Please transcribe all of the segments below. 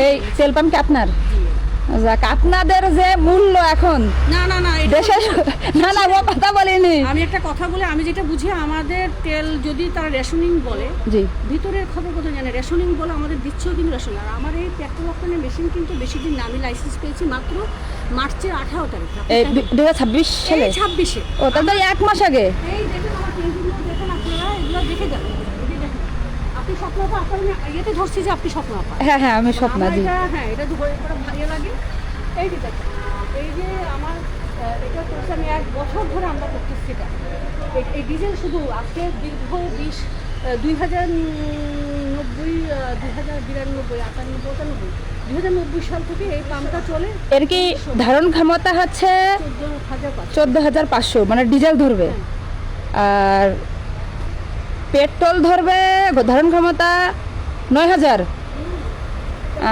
এই তেল পাম্প কি আপনার? যাক, আপনাদের যে মূল্য এখন না না না এটা দেশে না না ও কথা বলিনি। আমি একটা কথা বলে, আমি যেটা বুঝি, আমাদের তেল যদি তারা রেশনিং বলে, জি ভিতরের খবর কথা জানে, রেশনিং বলে আমাদের দিচ্ছেও কিন্তু রেশনিং। আর আমার এই পেট্রোল অক্টেনের মেশিন কিন্তু বেশি দিন না, আমি লাইসেন্স পেয়েছি মাত্র মার্চের 18 তারিখে। এই 2026 সালে? 26-এ। ও তাহলে 1 মাস আগে। এই দেখেন আমার ট্যাঙ্কিগুলো, দেখেন আপনারা, এগুলো দেখে যাবেন। এই যে দেখেন, আপনি স্বপ্ন আপা, আপনার ইয়েতে ধরছি যে আপনি স্বপ্ন আপা। হ্যাঁ হ্যাঁ আমি স্বপ্না জি। হ্যাঁ, এটা দুপুরে করে ভালো লাগে। এই যে দেখেন, এই যে আমার এটা করছে, আমি 1 বছর ধরে আমরা করতেছি এটা। এই ডিজেল শুধু আজকে দীর্ঘ 2090 সাল থেকে এই পাম্পটা চলে। এর কি ধারণ ক্ষমতা হচ্ছে 14,500, মানে ডিজেল ধরবে। আর পেট্রোল ধরবে ধারণ ক্ষমতা 9,000,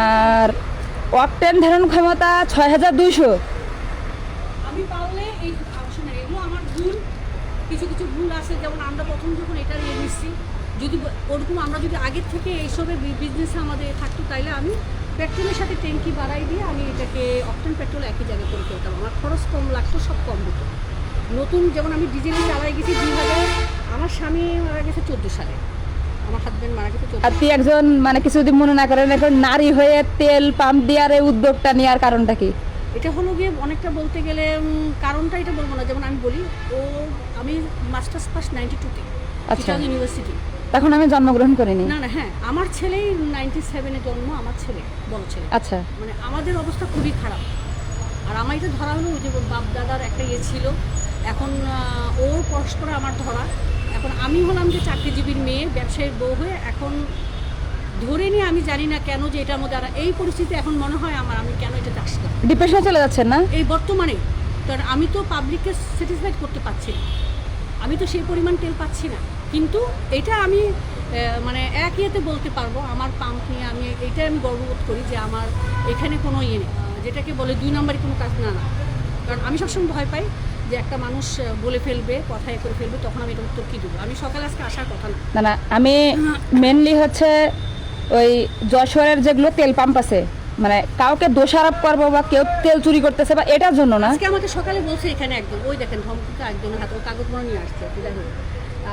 আর অকটেন ধারণ ক্ষমতা 6,200। আমি পারলে এই আসলে এগুলো আমার ভুল, কিছু কিছু ভুল আছে। যেমন আমরা প্রথম যখন এটা নিয়ে নিচ্ছি, যদি ওরকম আমরা যদি আগের থেকে এইসবের বিজনেসে আমাদের থাকতো, তাইলে আমি পেট্রোলের সাথে ট্যাঙ্কি বাড়াই দিয়ে আমি এটাকে অকটেন পেট্রোল একই জায়গায় করে ফেলতাম। আমার খরচ কম লাগতো, সব কম হতো। নতুন যেমন আমি ডিজেলে চালাই গেছি 2000, আমার স্বামী মারা গেছে 14 সালে, আমার হাজব্যান্ড মারা গেছে 14। আপনি একজন, মানে কিছু যদি মনে না করেন, এখন নারী হয়ে তেল পাম্প দেওয়ার এই উদ্যোগটা নেওয়ার কারণটা কি? এটা হলো গিয়ে অনেকটা বলতে গেলে কারণটা এটা বলবো না। যেমন আমি বলি, আমি মাস্টার্স পাস 92-তে চিটাগং ইউনিভার্সিটি। তখন আমি জন্মগ্রহণ করিনি। না না, হ্যাঁ, আমার ছেলেই 97-এ জন্ম, আমার ছেলে, বড় ছেলে। আচ্ছা, মানে আমাদের অবস্থা খুবই খারাপ। আর আমার এটা ধরা হলো, ওই যে বাপ দাদার একটা ইয়ে ছিল, এখন ওর পরস্পর আমার ধরা। এখন আমি হলাম যে চাকরিজীবীর মেয়ে, ব্যবসায়ীর বউ হয়ে এখন ধরে নিয়ে, আমি জানি না কেন যে এটার মধ্যে, আর এই পরিস্থিতি এখন মনে হয় আমি কেন এটাতে আসলাম। ডিপ্রেশনে চলে যাচ্ছেন না এই বর্তমানে? কারণ আমি তো পাবলিককে স্যাটিসফাইড করতে পারছি না, আমি তো সেই পরিমাণ তেল পাচ্ছি না। কিন্তু এটা আমি মানে এক ইয়েতে বলতে পারবো, আমার পাম্প নিয়ে আমি এইটাই আমি গর্ববোধ করি যে আমার এখানে কোনো ইয়ে নেই, যেটাকে বলে 2 নম্বরই কোনো কাজ না। কারণ আমি সবসময় ভয় পাই যে একটা মানুষ বলে ফেলবে, কথায় করে ফেলবে, তখন আমি এটা উত্তর কী দেবো। আমি সকালে আজকে আসার কথা না। না না, আমি মেনলি হচ্ছে ওই যশোরের যেগুলো তেল পাম্প আছে, মানে কাউকে দোষারোপ করবো বা কেউ তেল চুরি করতেছে বা এটার জন্য না। আজকে আমাকে সকালে বলছে এখানে একজন, ওই দেখেন ধমকিটা একজনের হাতে, ও কাগজ মনে নিয়ে আসছে। যাই হোক,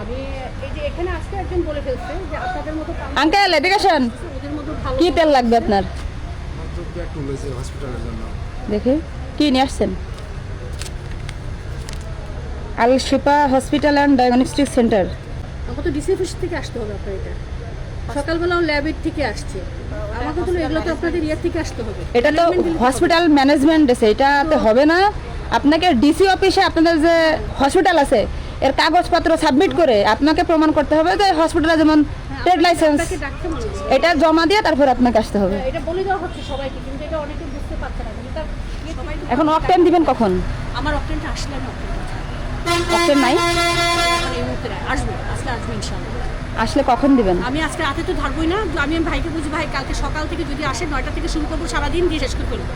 আমি এই যে এখানে আজকে একজন বলে ফেলছে যে আপনাদের মতো আঙ্কেল এডুকেশন ওদের মতো ভালো কি তেল লাগবে আপনার? হসপিটালের জন্য দেখি কি নিয়ে আসছেন। আল শিফা হসপিটাল অ্যান্ড ডায়াগনস্টিক সেন্টার। আমাকে তো ডিসি অফিস থেকে আসতে হবে আপনার। এটা সকালবেলা ল্যাবের থেকে আসছে, আমাকে তো এগুলো তো আপনাদের ইয়ে থেকে আসতে হবে। এটা তো হসপিটাল ম্যানেজমেন্ট আছে, এটাতে হবে না। আপনাকে ডিসি অফিসে আপনাদের যে হসপিটাল আছে এর কাগজপত্র সাবমিট করে আপনাকে প্রমাণ করতে হবে যে হসপিটালে যেমন ট্রেড লাইসেন্স, আপনাকে ডাকতে মনে হয়। এটা জমা দিয়ে তারপর আপনাকে আসতে হবে। এটা বলে দেওয়া হচ্ছে সবাইকে, কিন্তু এটা অনেকে বুঝতে পারছে না। কিন্তু সবাই এখন অকটেন দিবেন কখন? আমার অকটেনটা আসলে আমি অকটেনটা অকটেন নাই, মানে এই মুহূর্তে আসবে, আজকে আসবে ইনশাআল্লাহ। আসলে কখন দিবেন? আমি আজকে রাতে তো ধরবই না, আমি ভাইকে বুঝি, ভাই কালকে সকাল থেকে যদি আসে 9টা থেকে শুরু করবো, সারাদিন দিয়ে শেষ করে ফেলবো।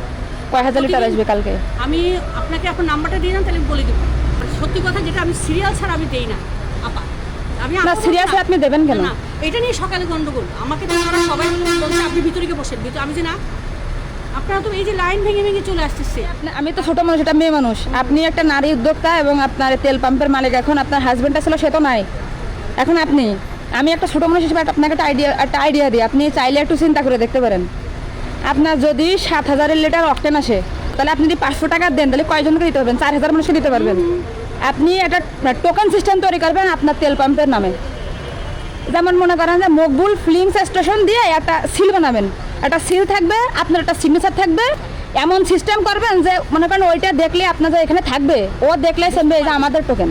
কয় হাজার লিটার আসবে কালকে? আমি আপনাকে আপনার নাম্বারটা দিয়ে না, তাহলে আমি বলে দেবো। সত্যি কথা, যেটা আমি সিরিয়াল ছাড়া আমি দেই না আপা। আমি না সিরিয়াসলি আপনি দেবেন কেন? না, এটা নিয়ে সকালে গন্ডগোল। আমাকে তো আপনারা সবাই বলছে আপনি ভিতরে গিয়ে বসেন, আমি যে না, আপনারা তো এই যে লাইন ভেঙে ভেঙে চলে আসতেছে। আমি তো ছোট মানুষ, এটা মেয়ে মানুষ। আপনি একটা নারী উদ্যোক্তা এবং আপনার তেল পাম্পের মালিক। এখন আপনার হাজবেন্ড ছিল, সে তো নাই। এখন আপনি, আমি একটা ছোট মানুষ হিসেবে আপনাকে একটা আইডিয়া দিই, আপনি চাইলে একটু চিন্তা করে দেখতে পারেন। আপনার যদি 7,000 লিটার অকটেন আসে, তাহলে আপনি যদি 500 টাকা দেন, তাহলে কয়জনকে দিতে পারবেন? 4,000 মানুষকে দিতে পারবেন। আপনি একটা টোকেন সিস্টেম তৈরি করবেন আপনার তেল পাম্পের নামে। যেমন মনে করেন যে মকবুল ফিলিংস স্টেশন দিয়ে একটা সিল বানাবেন, একটা সিল থাকবে, আপনার একটা সিগনেচার থাকবে। এমন সিস্টেম করবেন যে মনে করেন ওইটা দেখলে আপনাদের এখানে থাকবে, ও দেখলে শুনবে যে আমাদের টোকেন।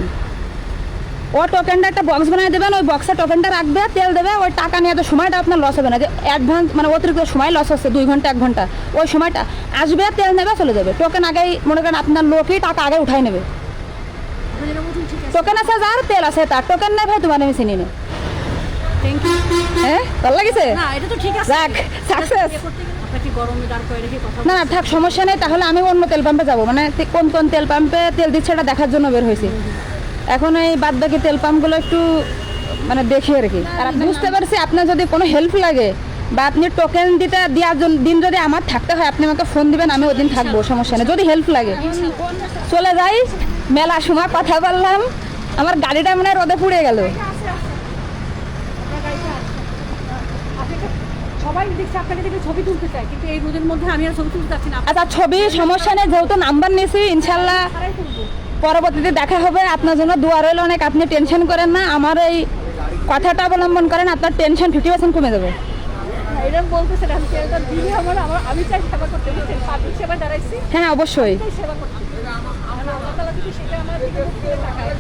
ও টোকেনটা একটা বক্স বানিয়ে দেবেন, ওই বক্সে টোকেনটা রাখবে, তেল দেবে, ওই টাকা নিয়ে তো সময়টা আপনার লস হবে না। যে অ্যাডভান্স মানে অতিরিক্ত সময় লস হচ্ছে 2 ঘন্টা 1 ঘন্টা, ওই সময়টা আসবে, তেল নেবে, চলে যাবে। টোকেন আগেই মনে করেন আপনার লোকই টাকা আগে উঠাই নেবে। টোকেন আছে যার, তেল আছে তার। টোকেন নেই ভাই, তোমার আমি চিনি না। Thank you. হ্যাঁ, ভালো লাগছে? না, এটা তো ঠিক আছে। যাক, সাকসেস। আপনাকে গরমে দাঁড় করে রেখে কথা না না থাক, সমস্যা নেই। তাহলে আমি অন্য তেল পাম্পে যাবো, মানে কোন কোন তেল পাম্পে তেল দিচ্ছে এটা দেখার জন্য বের হয়েছি। এখন এই বাদ বাকি তেল পাম্পগুলো একটু মানে দেখি আর কি। আর আপনি বুঝতে পারছি, আপনার যদি কোনো হেল্প লাগে বা আপনি টোকেন দেওয়ার দিন যদি আমার থাকতে হয় আপনি আমাকে ফোন দিবেন, আমি ওই দিন থাকবো, সমস্যা নেই। যদি হেল্প লাগে চলে যাই, মেলা সময় কথা বললাম, আমার গাড়িটা মনে হয় রোদে পুড়ে গেল। সবাই দেখছে আপনাকে দেখে ছবি তুলতে চায়, কিন্তু এই রোদের মধ্যে আমি আর ছবি তুলতে চাচ্ছি না। আচ্ছা ছবি সমস্যা নেই, যেহেতু নাম্বার নিয়েছি ইনশাল্লাহ তারাই তুলবো। পরবর্তীতে দেখা হবে। আপনার জন্য দোয়া রইল অনেক, আপনি টেনশন করেন না, আমার এই কথাটা অবলম্বন করেন, আপনার টেনশন 50% কমে যাবে। এরকম বলতেছে না, দিদি আমি চাই সেবা করতে, বুঝছেন, পাবলিক সেবা দাঁড়াইছি, হ্যাঁ অবশ্যই। সেবা করতে। আল্লাহ তাআলা যদি সেটা আমার দিকে তাকায়